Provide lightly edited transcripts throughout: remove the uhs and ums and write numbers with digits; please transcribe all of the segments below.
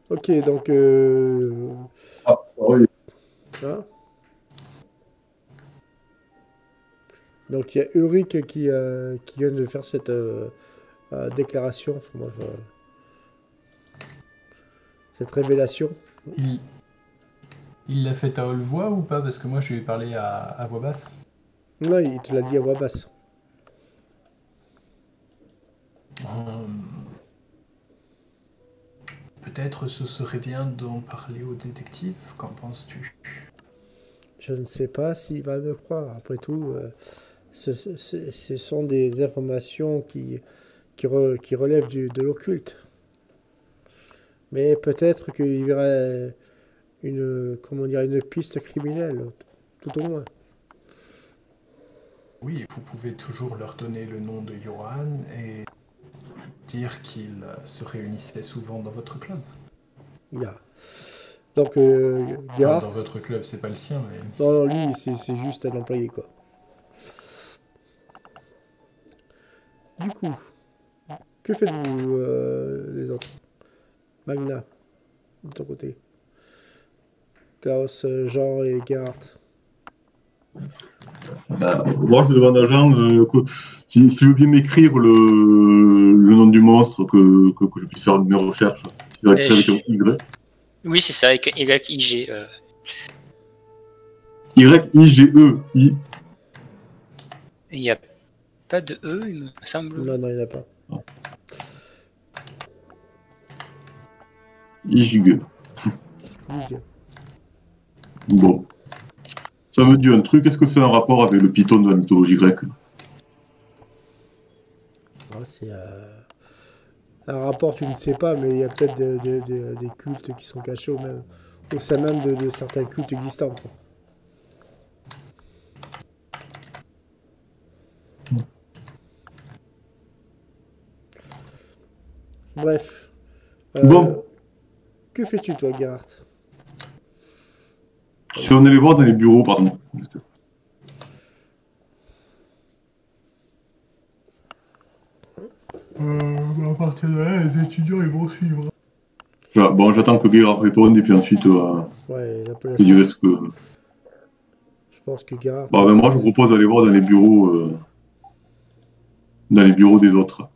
Ok, donc... Ah, oui. hein. Donc il y a Ulrich qui vient de faire cette déclaration, enfin, moi, cette révélation. Il il l'a fait à haute voix ou pas? Parce que moi, je lui ai parlé à voix basse. Non, il te l'a dit à voix basse. Euh, Peut-être ce serait bien d'en parler au détective. Qu'en penses-tu? Je ne sais pas s'il va me croire. Après tout, ce sont des informations qui relèvent de l'occulte. Mais peut-être qu'il y verra comment dire, une piste criminelle, tout au moins. Oui, vous pouvez toujours leur donner le nom de Johan et dire qu'il se réunissait souvent dans votre club. Il y a. Donc, Enfin, dans Gerhardt, votre club, c'est pas le sien, mais... non, non, lui, c'est juste un employé, quoi. Du coup, que faites-vous, les autres? Magna, de ton côté. Klaus, Jean et Gerhardt. Bah, moi, je demande à Jean s'il veut bien m'écrire le nom du monstre que je puisse faire mes recherches. Si ça va écrit avec un Y. Oui, c'est ça, avec YIG. Y-I-G-E. Il n'y a pas de E, il me semble. Non, non, il n'y en a pas. I-G-E. Hugues. Bon. Ça me dit un truc. Est-ce que c'est un rapport avec le python de la mythologie grecque? Ouais, c'est un rapport, tu ne sais pas, mais il y a peut-être des cultes qui sont cachés au sein même de certains cultes existants, quoi. Bref. Bon. Que fais-tu, toi, Gerhardt? Si on allait voir dans les bureaux, pardon. À partir de là, les étudiants, ils vont suivre. Bon, j'attends que Guérard réponde et puis ensuite, Ouais, la je police. dirai ce que. Je pense que Gerhardt... Bon, ben moi, je propose d'aller voir dans les bureaux des autres.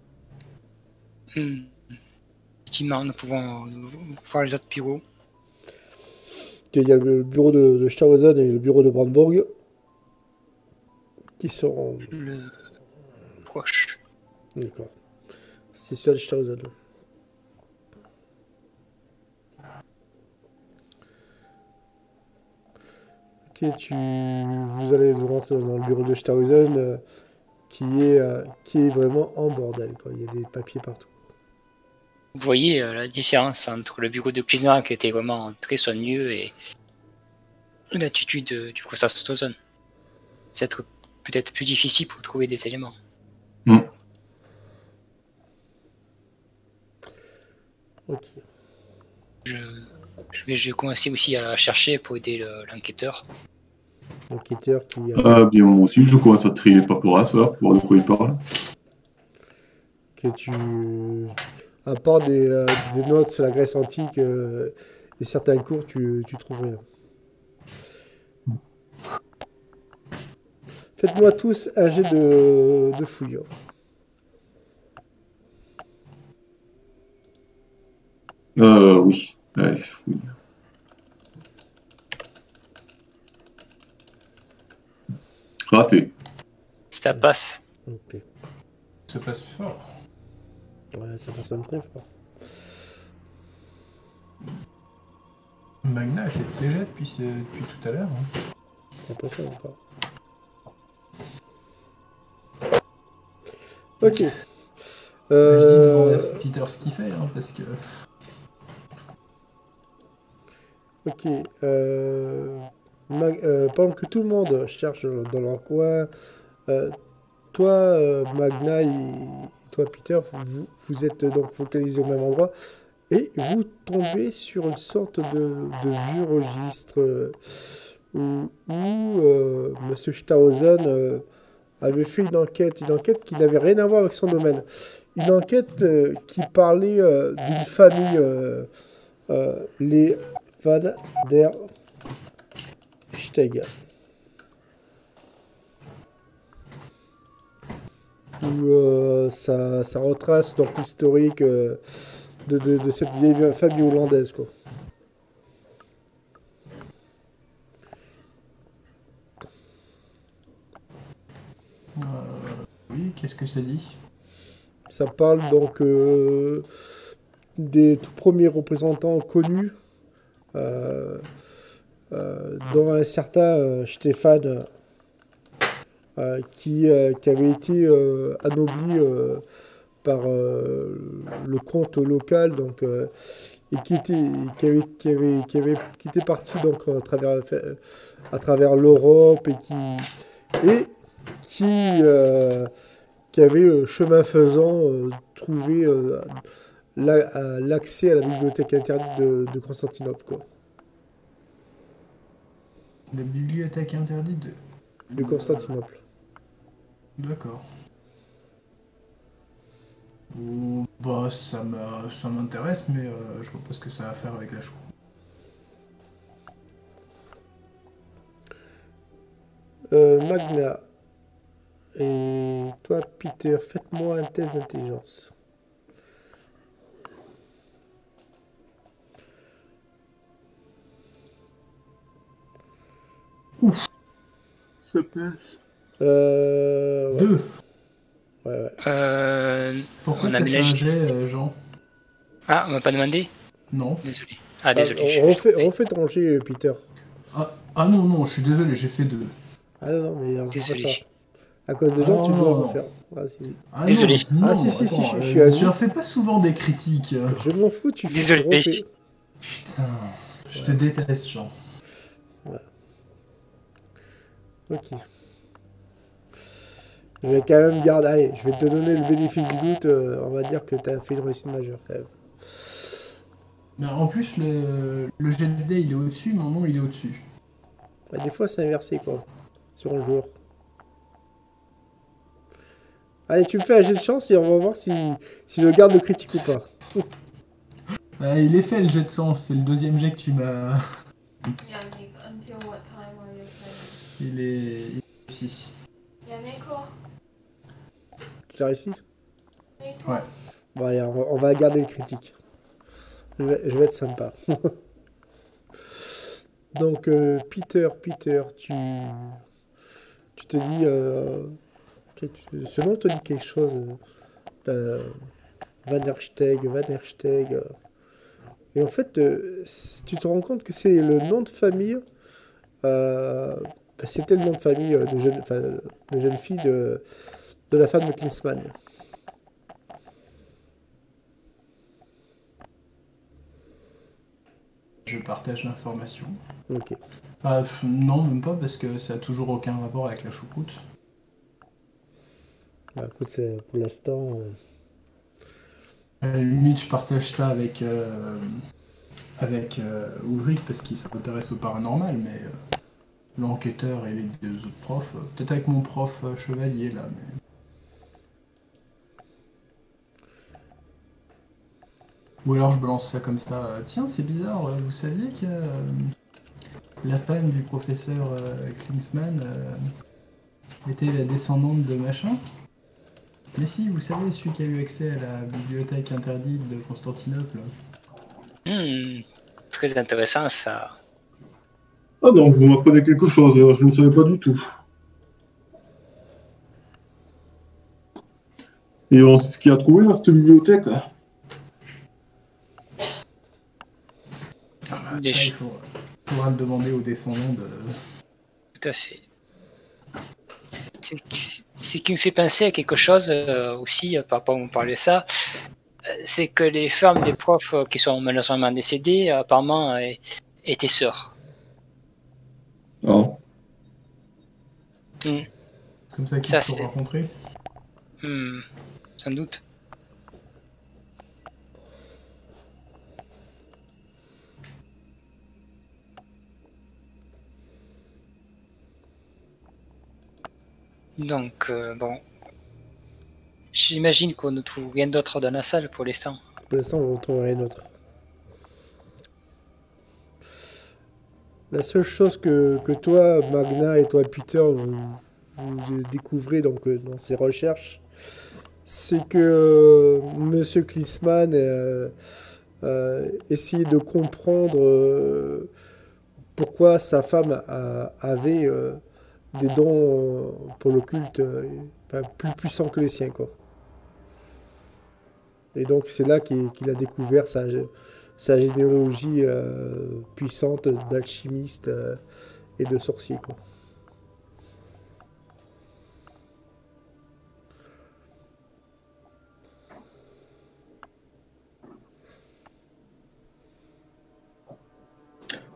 Effectivement, nous pouvons voir les autres bureaux. Il y a le bureau de Stausen et le bureau de Brandebourg qui sont... Le proche. D'accord. C'est sur Stausen. Ok, vous allez vous rentrer dans le bureau de Stausen qui est vraiment en bordel, quoi. Il y a des papiers partout. Vous voyez la différence entre le bureau de Klisner qui était vraiment très soigneux et l'attitude du professeur Stozen. C'est peut-être plus difficile pour trouver des éléments. Ok. Je vais commencer aussi à chercher pour aider l'enquêteur. L'enquêteur qui... Bien, moi aussi, je commence à trier les paperasses, voilà, pour voir de quoi il parle. que tu... À part des notes sur la Grèce antique et certains cours, tu trouves rien. Faites-moi tous un jet de fouille. Oui. Allez, oui. Raté. Ça passe. Ok. Ça passe fort. Ouais, ça passe un très fort. Magna a fait de ses jets depuis tout à l'heure. Hein. C'est impressionnant encore. Ok. Je dis demander à Peter ce qu'il fait, hein, parce que... Ok. Pendant que tout le monde cherche dans leur coin, toi, Magna et toi, Peter, vous êtes donc focalisés au même endroit et vous tombez sur une sorte de vieux registre où Monsieur Stausen avait fait une enquête qui n'avait rien à voir avec son domaine. Une enquête qui parlait d'une famille les Van der Steg. Où ça retrace donc l'historique de cette vieille famille hollandaise, quoi. Oui, qu'est-ce que ça dit? Ça parle donc des tout premiers représentants connus, dont un certain Stéphane, qui avait été anobli par le comte local, donc, et qui était parti donc à travers l'Europe qui avait, chemin faisant, trouvé l'accès à la bibliothèque interdite de Constantinople, quoi. La bibliothèque interdite De Constantinople. D'accord. Bah, ça m'intéresse, mais je vois pas ce que ça a à faire avec la choucroute. Magna. Et toi, Peter, faites-moi un test d'intelligence. Ça passe. Ouais. 2. Ouais. Pourquoi On a t'as fait un ménagé. jet, Jean? Ah, on m'a pas demandé? Non. Désolé. Ah, désolé. Refais ton jet, Peter. Ah non, je suis désolé, j'ai fait 2. Ah non, mais Désolé. ça. À cause des gens, tu dois non. refaire. Ah, si. Ah Désolé. Non, Ah, si, attends, je suis ami. je refais pas souvent des critiques. Je m'en fous, tu Désolé. refais. Putain, je te déteste, Jean. Ok. Je vais quand même garder. Allez, je vais te donner le bénéfice du doute. On va dire que tu as fait une réussite majeure quand même. Mais en plus, le jet de dés il est au-dessus, mon nom il est au-dessus. Bah, des fois, c'est inversé, quoi. Sur le joueur. Allez, tu me fais un jet de chance et on va voir si je garde le critique ou pas. Il est fait le jet de sens, c'est le deuxième jet que tu m'as. Yannick, until what time are you playing? Il est réussi. Yannick, quoi? Tu as réussi? Ouais. Bon, allez, on va garder le critique. Je vais être sympa. Donc, Peter, tu te dis... ce nom te dit quelque chose. Van der Steg. Et en fait, tu te rends compte que c'est le nom de famille... c'était le nom de famille de jeune fille de la femme de Klinsmann. Je partage l'information. Ok. Non, même pas, parce que ça a toujours aucun rapport avec la choucroute. Bah, écoute, pour l'instant... À la limite, je partage ça avec Ulrich, parce qu'il s'intéresse au paranormal, mais l'enquêteur et les deux autres profs, peut-être avec mon prof chevalier, là, mais... Ou alors je balance ça comme ça. Tiens, c'est bizarre, vous saviez que la femme du professeur Klinsmann était la descendante de machin? Mais si, vous savez, celui qui a eu accès à la bibliothèque interdite de Constantinople. Très intéressant ça. Ah donc vous m'apprenez quelque chose, je ne savais pas du tout. Et on sait ce qu'il a trouvé dans cette bibliothèque là. Des Ça, il faudra le demander aux descendants de... Tout à fait. Ce qui me fait penser à quelque chose aussi, par rapport à vous parler de ça, c'est que les femmes des profs qui sont malheureusement décédées, apparemment, étaient sœurs. Non. Comme ça qu'ils Ça, se sont c'est- rencontrés. Sans doute. Donc, bon. J'imagine qu'on ne trouve rien d'autre dans la salle pour l'instant. Pour l'instant, on va retrouver rien d'autre. La seule chose que toi, Magna et toi, Peter, vous découvrez donc, dans ces recherches, c'est que Monsieur Klinsmann essayait de comprendre pourquoi sa femme avait des dons pour l'occulte enfin, plus puissants que les siens, quoi. Et donc c'est là qu'il a découvert sa généalogie puissante d'alchimiste et de sorcier, quoi.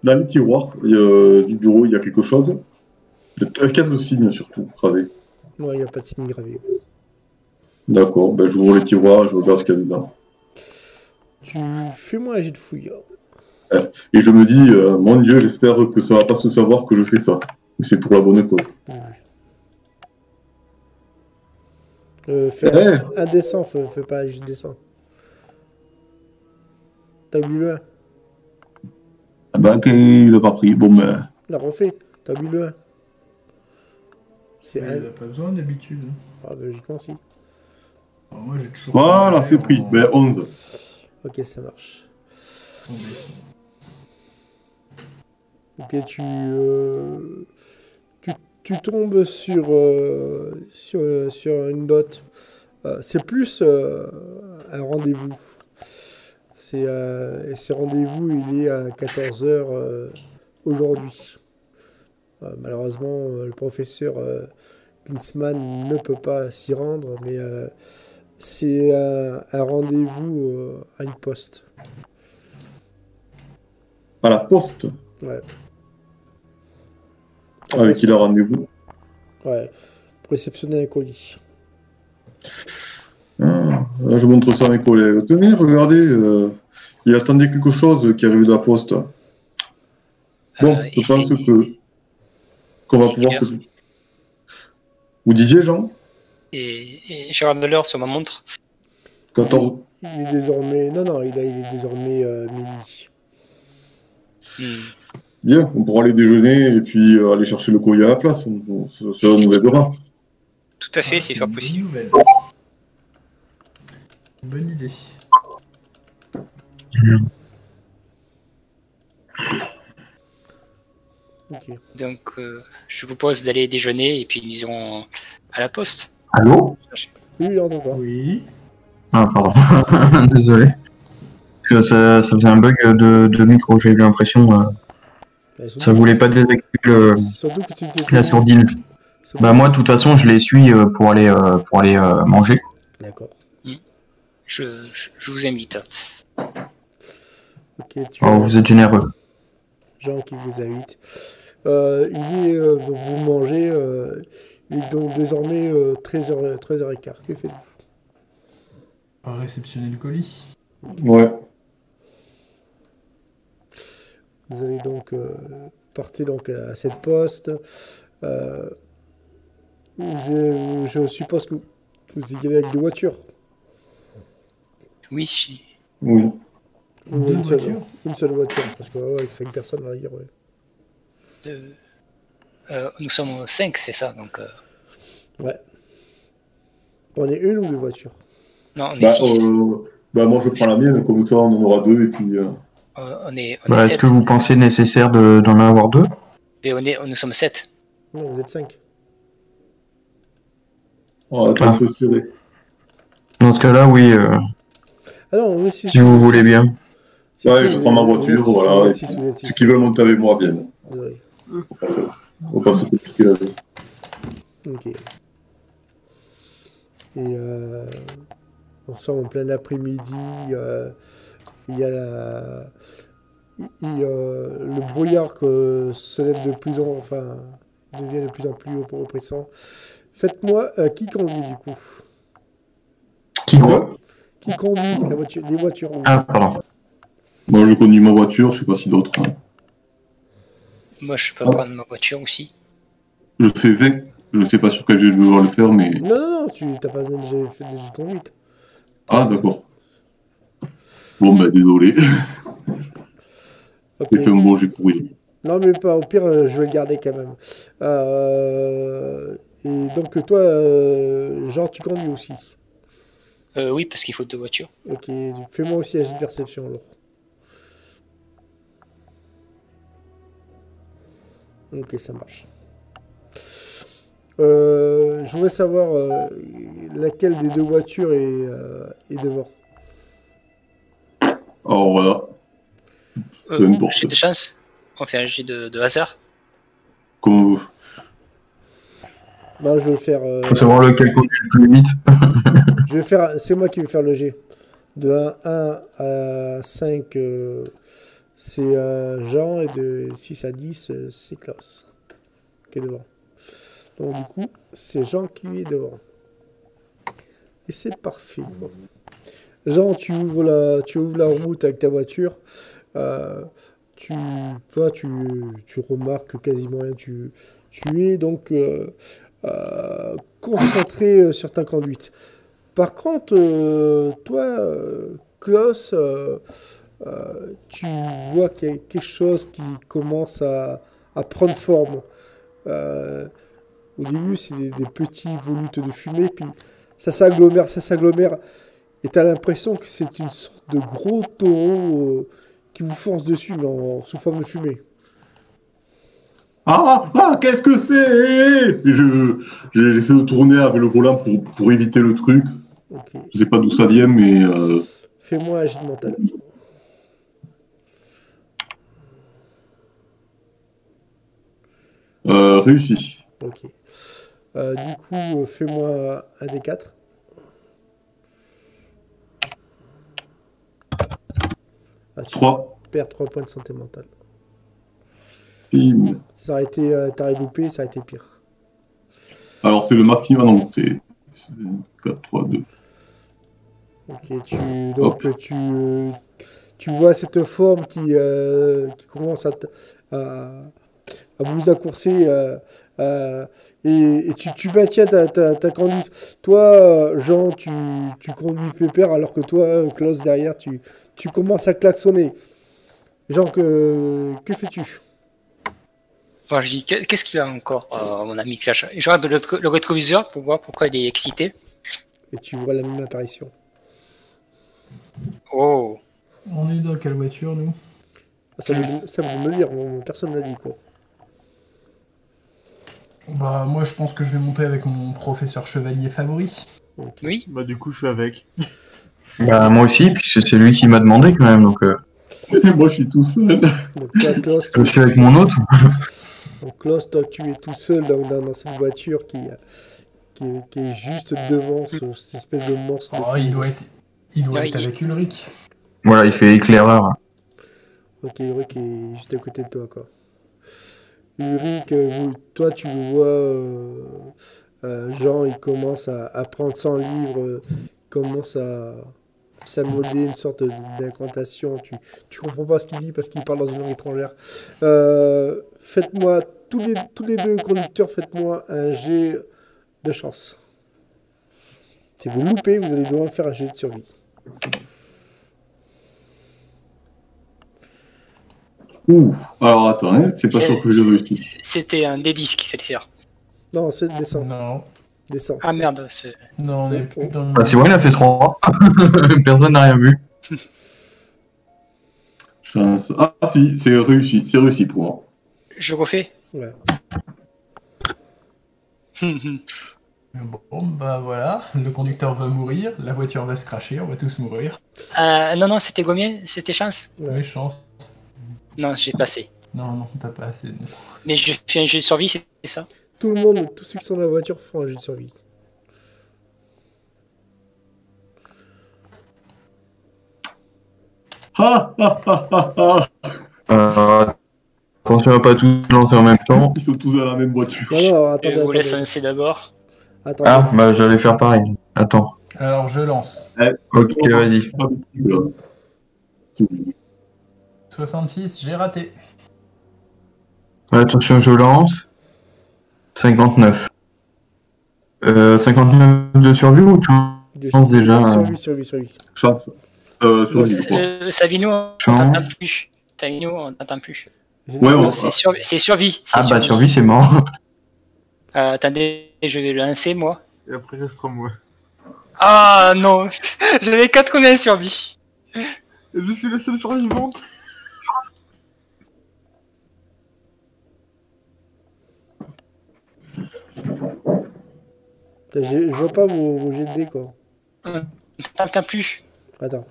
Dans les tiroirs du bureau, il y a quelque chose. Un casse de signes surtout, gravé. Non, il n'y a pas de signe gravé. D'accord, ben, j'ouvre les tiroirs et je regarde ce qu'il y a dedans. Fais-moi un jet de fouille. Et je me dis, mon Dieu, j'espère que ça va pas se savoir que je fais ça. Et c'est pour la bonne cause. Fais un dessin, fais pas juste dessin. T'as oublié le 1. Ah ben, il a pas pris. Bon, ben. La refait, t'as oublié le 1. C'est Il un. n'a pas besoin d'habitude. Ah, bah, logiquement, si. Alors moi, j'ai toujours. Voilà, c'est pris. Ben, 11. Ok, ça marche. en dessin. Ok, tu tombes sur une note. C'est plus un rendez-vous. Et ce rendez-vous, il est à 14 h aujourd'hui. Malheureusement, le professeur Klinsmann ne peut pas s'y rendre, mais c'est un rendez-vous à une poste. À la poste. Ouais. Avec qui il a rendez-vous. Ouais. Pour réceptionner un colis. Ah, là, je montre ça à mes collègues. Tenez, regardez, il attendait quelque chose qui arrive de la poste. Bon, je pense qu'on va pouvoir... Vous disiez, Jean? Et je regarde l'heure sur ma montre. 14. Il est désormais... Non, il est désormais midi. Bien, on pourra aller déjeuner et puis aller chercher le colis à la place. Ça nous aidera. Tout à fait, c'est fort possible. Bonne idée. Ok. Donc, je vous propose d'aller déjeuner et puis nous irons à la poste. Allô? Oui, on t'entend. Oui. Ah, pardon. Désolé. Parce que ça faisait un bug de micro, j'ai eu l'impression. Ça voulait pas désactiver Surtout que tu t'étais... la sourdine. Bah moi, de toute façon, je les suis pour aller manger. D'accord. Je vous invite. Ok, Vous êtes généreux. Jean qui vous invite. Vous mangez, il est donc désormais 13h15. Que faites-vous? Réceptionner le colis. Ouais. Vous allez donc partir donc à cette poste. Je suppose que vous y allez avec des voitures. Oui. Oui. Ou une seule voiture, parce que avec 5 personnes à la guerre, ouais. Nous sommes 5, c'est ça, donc... Ouais. On est une ou deux voitures? Non, on est 6. Moi je prends la mienne, comme ça on en aura 2 et puis... On est Est-ce 7. que vous pensez nécessaire d'en avoir 2? Et nous sommes 7. Non, vous êtes 5. On va un peu serré. Dans ce cas-là, oui. Ah non, oui, si vous voulez bien. Ouais, je prends ma voiture, voilà. Ceux qui veulent monter avec moi viennent. Désolé. On va pas se compliquer la vie. Ok. Et on sort en plein après-midi. Il y a le brouillard que se lève devient de plus en plus oppressant. Faites-moi qui conduit du coup? Qui quoi? Qui conduit les voitures? Ah, pardon. Moi je conduis ma voiture, je sais pas si d'autres. Hein. Moi je peux prendre ma voiture aussi. Je fais 20. Je sais pas sur quel jeu je dois le faire, mais. Non, tu n'as pas déjà fait des jeux de conduite. Ah, d'accord. Bon, bah, désolé. Ok. J'ai fait un bon jet pourri. Non, mais pas, au pire, je vais le garder quand même. Et donc, toi, genre, tu conduis aussi. Oui, parce qu'il faut 2 voitures. Ok, fais-moi aussi un jet de perception, alors. Ok, ça marche. Je voudrais savoir laquelle des 2 voitures est devant. Alors voilà. J'ai des chances. On fait un jet de hasard. Comme... Non, je vais faire. Faut savoir lequel conduit le plus vite. Je vais faire. C'est moi qui vais faire le G. De 1 à 5, c'est Jean, et de 6 à 10, c'est Klaus qui est devant. Donc, du coup, c'est Jean qui est devant. Et c'est parfait, quoi. Jean, tu ouvres la route avec ta voiture. Tu remarques quasiment rien. Tu es donc concentré sur ta conduite. Par contre, toi, Klaus, tu vois qu'il y a quelque chose qui commence à prendre forme. Au début, c'est des petits volutes de fumée, puis ça s'agglomère, et tu as l'impression que c'est une sorte de gros taureau qui vous fonce dessus, mais sous forme de fumée. Qu'est-ce que c'est? J'essaie de tourner avec le volant pour éviter le truc. Okay. Je sais pas d'où ça vient, mais... Fais-moi un jet de mental. Réussi. Ok. Du coup, fais-moi un des 4. Tu 3. perds 3 points de santé mentale. Bim. Ça aurait été, t'aurais loupé, ça aurait été pire. Alors c'est le maximum, non, c'est 4, 3, 2. Ok, tu vois cette forme qui commence à vous accourser et tu maintiens ta conduite. Toi, Jean, tu conduis pépère, alors que toi, Klaus, derrière, tu commences à klaxonner. Jean, que fais-tu? Bon, je dis, qu'est-ce qu'il a encore, mon ami Clash? Je regarde le rétroviseur pour voir pourquoi il est excité. Et tu vois la même apparition. Oh. On est dans quelle voiture, nous? Ça veut me le dire, personne ne l'a dit, quoi. Bah, moi, je pense que je vais monter avec mon professeur chevalier favori. Okay. Oui. Bah, du coup, je suis avec. Bah, moi aussi, puisque c'est lui qui m'a demandé quand même, donc... Moi, je suis tout seul. Donc, toi, Klaus, Je suis avec mon autre. Donc, Klaus, toi, tu es tout seul dans cette voiture qui est juste devant cette espèce de monstre. Oh, il doit être avec Ulrich. Voilà, il fait éclaireur. Ok, Ulrich est juste à côté de toi, quoi. Ulrich, toi, tu le vois, Jean, il commence à prendre son livre, commence à s'amolder une sorte d'incantation. Tu comprends pas ce qu'il dit parce qu'il parle dans une langue étrangère. Faites-moi, tous les 2 conducteurs, faites-moi un jet de chance. Si vous loupez, vous allez devoir faire un jet de survie. Ouh, alors attends, hein, c'est pas sûr que je réussi. C'était un D10 qu'il fallait faire. Non, c'est descend. Non. Descend. Ah merde, Non, on est plus dans... Bah, c'est bon, il a fait 3. Personne n'a rien vu. Chance. Ah si, c'est réussi pour moi. je refais. Ouais. Bon, bah voilà, le conducteur va mourir, la voiture va se cracher, on va tous mourir. Non, c'était combien? C'était chance? Ouais. Ouais, chance. Non, j'ai passé. Non, t'as pas assez. Mais je fais un jeu de survie, c'est ça? Tout le monde, tous ceux qui sont dans la voiture font un jet de survie. Attention à pas tout lancer en même temps. Ils sont tous à la même voiture. Non, Je attendez. vous laisse lancer d'abord. Attendez. Ah, bah j'allais faire pareil. Attends. Alors je lance. Ok, vas-y. 66, j'ai raté. Attention, je lance. 59. 59 de survie ou tu penses déjà Survie. Chance. Survie, je crois. Savino, on Chance. t'entend plus. Savino, on t'entend plus. Ouais, Non, c'est survie. Ah bah survie, c'est mort. Attendez, je vais le lancer moi. Et après, Restrom, ouais. Ah non, j'avais 80 survie. Je suis la seule survivante. Je vois pas vos jets de dés, quoi. T'entends plus. Attends.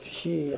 Chier.